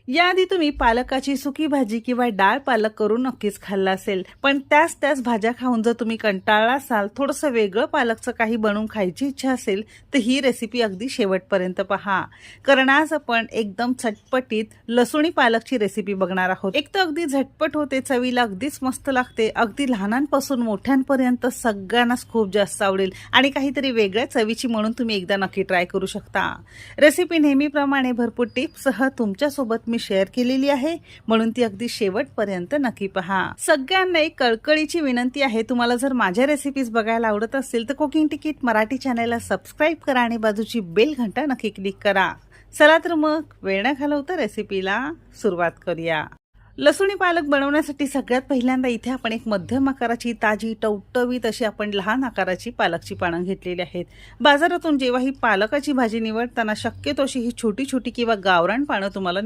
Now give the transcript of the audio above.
याआधी तुम्ही पालकाची सुकी भाजी किंवा डाळ पालक करून नक्कीच खाल्ला असेल, पण त्याच भाज्या खाऊन जर तुम्ही कंटाळला असाल, थोडंसं वेगळं पालकचं काही बनवून खायची इच्छा असेल, तर ही रेसिपी अगदी शेवटपर्यंत पहा. कारण आज आपण एकदम चटपटीत लसूणी पालकची रेसिपी बघणार आहोत. एक तर अगदी झटपट होते, चवीला अगदीच मस्त लागते, अगदी लहानांपासून मोठ्यांपर्यंत सगळ्यांनाच खूप जास्त आवडेल आणि काहीतरी वेगळ्या चवीची म्हणून तुम्ही एकदा नक्की ट्राय करू शकता. रेसिपी नेहमीप्रमाणे भरपूर टिप्ससह तुमच्यासोबत मी शेअर केलेली आहे, म्हणून ती अगदी शेवटपर्यंत नक्की पहा. सगळ्यांना एक कळकळीची विनंती आहे, तुम्हाला जर माझ्या रेसिपीज बघायला आवडत असतील तर कुकिंग तिकीट मराठी चॅनलला सबस्क्राईब करा आणि बाजूची बेल घंटा नक्की क्लिक करा. चला तर मग वेळ न घालवता रेसिपीला सुरुवात करूया. लसूणी पालक बनवण्यासाठी सगळ्यात पहिल्यांदा इथे आपण एक मध्यम आकाराची ताजी टवटवीत अशी आपण लहान आकाराची पालकची पानं घेतलेली आहेत. बाजारातून जेव्हा ही पालकाची भाजी निवडताना शक्यतो अशी ही छोटी छोटी किंवा गावरान पानं तुम्हाला